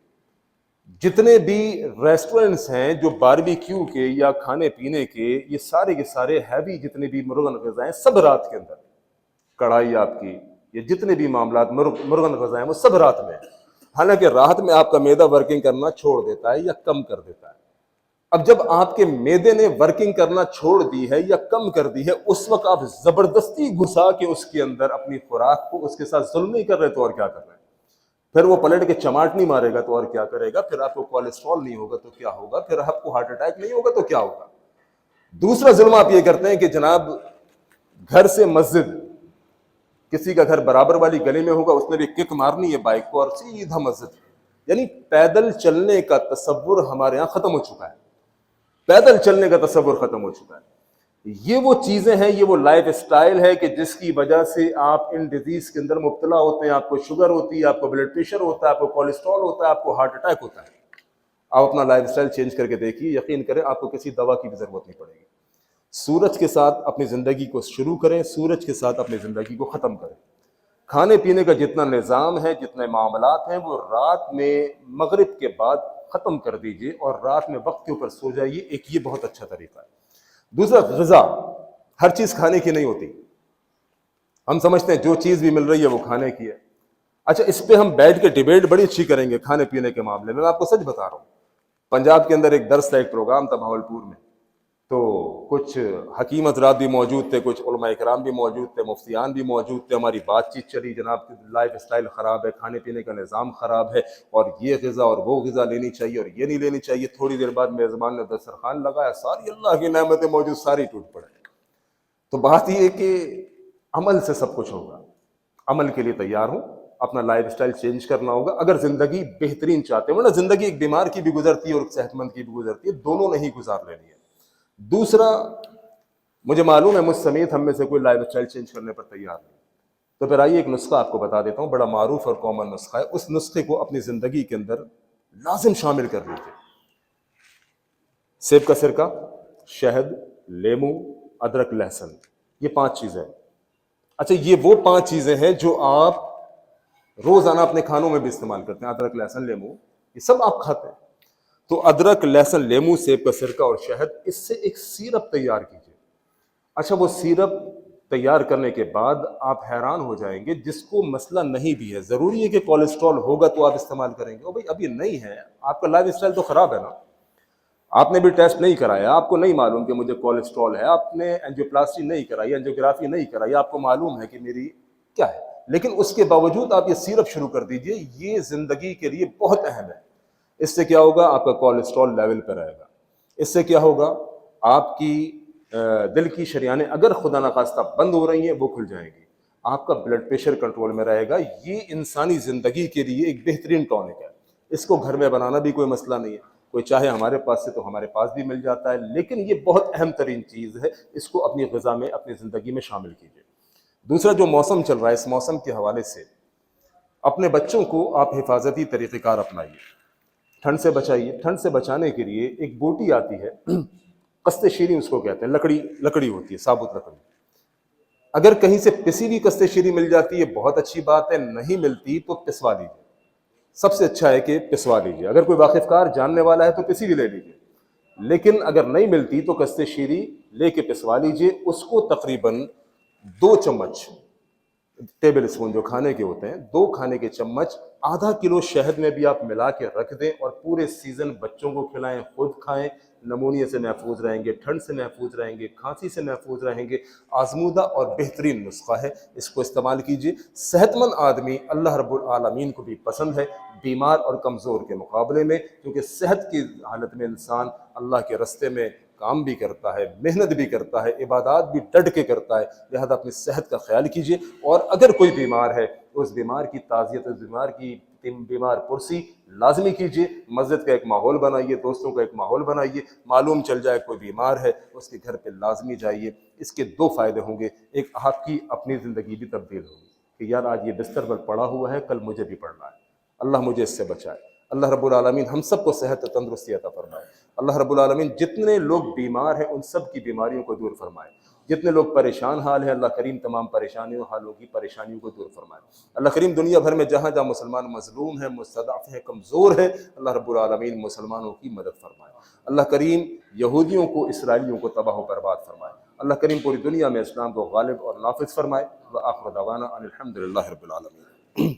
جتنے بھی ریسٹورنٹس ہیں جو باربیکیو کے یا کھانے پینے کے, یہ سارے کے سارے ہیوی جتنے بھی مرغن غذائیں سب رات کے اندر. کڑھائی آپ کی, یہ جتنے بھی معاملات مرغن غذائیں وہ سب رات میں. حالانکہ رات میں آپ کا معدہ ورکنگ کرنا چھوڑ دیتا ہے یا کم کر دیتا ہے. اب جب آپ کے معدے نے ورکنگ کرنا چھوڑ دی ہے یا کم کر دی ہے, اس وقت آپ زبردستی گھسا کے اس کے اندر اپنی خوراک کو اس کے ساتھ ظلم نہیں کر رہے تو اور کیا کر رہے ہیں. پھر وہ پلٹ کے چماٹ نہیں مارے گا تو اور کیا کرے گا. پھر آپ کو کولیسٹرول نہیں ہوگا تو کیا ہوگا, پھر آپ کو ہارٹ اٹیک نہیں ہوگا تو کیا ہوگا. دوسرا ظلم آپ یہ کرتے ہیں کہ جناب گھر سے مسجد, کسی کا گھر برابر والی گلی میں ہوگا, اس نے بھی کک مارنی ہے بائک کو اور سیدھا مسجد. یعنی پیدل چلنے کا تصور ہمارے یہاں ختم ہو چکا ہے. پیدل چلنے کا تصور ختم ہو چکا ہے. یہ وہ چیزیں ہیں, یہ وہ لائف اسٹائل ہے کہ جس کی وجہ سے آپ ان ڈیزیز کے اندر مبتلا ہوتے ہیں. آپ کو شوگر ہوتی ہے, آپ کو بلڈ پریشر ہوتا ہے, آپ کو کولیسٹرول ہوتا ہے, آپ کو ہارٹ اٹیک ہوتا ہے. آپ اپنا لائف اسٹائل چینج کر کے دیکھیے, یقین کریں آپ کو کسی دوا کی بھی ضرورت نہیں پڑے گی. سورج کے ساتھ اپنی زندگی کو شروع کریں, سورج کے ساتھ اپنی زندگی کو ختم کریں. کھانے پینے کا جتنا نظام ہے, جتنے معاملات ہیں, وہ رات میں مغرب کے بعد ختم کر دیجئے اور رات میں وقت کے اوپر سو جائیے. ایک یہ بہت اچھا طریقہ ہے. دوسرا, غذا ہر چیز کھانے کی نہیں ہوتی. ہم سمجھتے ہیں جو چیز بھی مل رہی ہے وہ کھانے کی ہے. اچھا, اس پہ ہم بیٹھ کے ڈیبیٹ بڑی اچھی کریں گے کھانے پینے کے معاملے میں. میں آپ کو سچ بتا رہا ہوں, پنجاب کے اندر ایک درس تھا, ایک پروگرام تھا بھاولپور میں, تو کچھ حکیم حضرات بھی موجود تھے, کچھ علماء کرام بھی موجود تھے, مفتیان بھی موجود تھے. ہماری بات چیت چلی, جناب لائف اسٹائل خراب ہے, کھانے پینے کا نظام خراب ہے, اور یہ غذا اور وہ غذا لینی چاہیے اور یہ نہیں لینی چاہیے. تھوڑی دیر بعد میزبان نے دسترخوان لگایا, ساری اللہ کی نعمتیں موجود ساری ٹوٹ پڑے. تو بات یہ ہے کہ عمل سے سب کچھ ہوگا. عمل کے لیے تیار ہوں, اپنا لائف اسٹائل چینج کرنا ہوگا اگر زندگی بہترین چاہتے ہیں. ورنہ زندگی ایک بیمار کی بھی گزرتی ہے اور ایک صحت مند کی بھی گزرتی ہے, دونوں نہیں گزار لینی ہے. دوسرا, مجھے معلوم ہے مجھ سمیت ہم میں سے کوئی لائف اسٹائل چینج کرنے پر تیار نہیں. تو پھر آئیے ایک نسخہ آپ کو بتا دیتا ہوں, بڑا معروف اور کامن نسخہ ہے. اس نسخے کو اپنی زندگی کے اندر لازم شامل کر لیجیے. سیب کا سرکہ, شہد, لیمو, ادرک, لہسن, یہ 5 چیزیں. اچھا, یہ وہ 5 چیزیں ہیں جو آپ روزانہ اپنے کھانوں میں بھی استعمال کرتے ہیں. ادرک, لہسن, لیمو, یہ سب آپ کھاتے ہیں. تو ادرک, لہسن, لیمو, سیب کا سرکہ اور شہد, اس سے ایک سیرپ تیار کیجیے. اچھا, وہ سیرپ تیار کرنے کے بعد آپ حیران ہو جائیں گے, جس کو مسئلہ نہیں بھی ہے, ضروری ہے کہ کولیسٹرول ہوگا تو آپ استعمال کریں گے. بھائی اب یہ نہیں ہے, آپ کا لائف اسٹائل تو خراب ہے نا. آپ نے بھی ٹیسٹ نہیں کرایا, آپ کو نہیں معلوم کہ مجھے کولیسٹرول ہے, آپ نے اینجیوپلاسٹی نہیں کرائی, اینجیوگرافی نہیں کرائی, آپ کو معلوم ہے کہ میری کیا ہے, لیکن اس کے باوجود آپ یہ سیرپ شروع کر دیجئے. یہ زندگی کے لیے بہت اہم ہے. اس سے کیا ہوگا, آپ کا کولیسٹرول لیول پہ رہے گا. اس سے کیا ہوگا, آپ کی دل کی شریانیں اگر خدا نخواستہ بند ہو رہی ہیں وہ کھل جائیں گی. آپ کا بلڈ پریشر کنٹرول میں رہے گا. یہ انسانی زندگی کے لیے ایک بہترین ٹونک ہے. اس کو گھر میں بنانا بھی کوئی مسئلہ نہیں ہے. کوئی چاہے ہمارے پاس سے تو ہمارے پاس بھی مل جاتا ہے، لیکن یہ بہت اہم ترین چیز ہے، اس کو اپنی غذا میں، اپنی زندگی میں شامل کیجیے۔ دوسرا جو موسم چل رہا ہے، اس موسم کے حوالے سے اپنے بچوں کو آپ حفاظتی طریقہ کار اپنائیے، ٹھنڈ سے بچائیے۔ ٹھنڈ سے بچانے کے لیے ایک بوٹی آتی ہے، قسط شیریں اس کو کہتے ہیں، لکڑی ہوتی ہے، ثابت لکڑی۔ اگر کہیں سے پسی ہوئی قسط شیریں مل جاتی ہے بہت اچھی بات ہے، نہیں ملتی تو پسوا لیجیے، سب سے اچھا ہے کہ پسوا لیجیے۔ اگر کوئی واقف کار جاننے والا ہے تو پسی بھی لے لیجیے، لیکن اگر نہیں ملتی تو قسط شیریں لے کے پسوا لیجیے۔ اس کو تقریباً 2 چمچ، ٹیبل اسپون جو کھانے کے ہوتے ہیں، 2 کھانے کے چمچ آدھا کلو شہد میں بھی آپ ملا کے رکھ دیں، اور پورے سیزن بچوں کو کھلائیں، خود کھائیں۔ نمونیا سے محفوظ رہیں گے، ٹھنڈ سے محفوظ رہیں گے، کھانسی سے محفوظ رہیں گے۔ آزمودہ اور بہترین نسخہ ہے، اس کو استعمال کیجیے۔ صحت مند آدمی اللہ رب العالمین کو بھی پسند ہے بیمار اور کمزور کے مقابلے میں، کیونکہ صحت کی حالت میں انسان اللہ کے رستے میں کام بھی کرتا ہے، محنت بھی کرتا ہے، عبادات بھی ڈٹ کے کرتا ہے۔ لہذا اپنی صحت کا خیال کیجیے، اور اگر کوئی بیمار ہے اس بیمار کی تعزیت، اس بیمار پرسی لازمی کیجیے۔ مسجد کا ایک ماحول بنائیے، دوستوں کا ایک ماحول بنائیے، معلوم چل جائے کوئی بیمار ہے اس کے گھر پہ لازمی جائیے۔ اس کے 2 فائدے ہوں گے، ایک آپ کی اپنی زندگی بھی تبدیل ہوگی کہ یار آج یہ بستر پر پڑا ہوا ہے، کل مجھے بھی پڑھنا ہے، اللہ مجھے اس سے بچائے۔ اللہ رب العالمین ہم سب کو صحت و تندرستی عطا فرمائے۔ اللہ رب العالمین جتنے لوگ بیمار ہیں ان سب کی بیماریوں کو دور فرمائے، جتنے لوگ پریشان حال ہیں اللہ کریم تمام حالوں کی پریشانیوں کو دور فرمائے۔ اللہ کریم دنیا بھر میں جہاں جہاں مسلمان مظلوم ہیں، مستضعف ہیں، کمزور ہیں، اللہ رب العالمین مسلمانوں کی مدد فرمائے۔ اللہ کریم یہودیوں کو، اسرائیلیوں کو تباہ و برباد فرمائے۔ اللہ کریم پوری دنیا میں اسلام کو غالب اور نافذ فرمائے۔ وآخر دعوانا ان الحمد للہ رب العالمین۔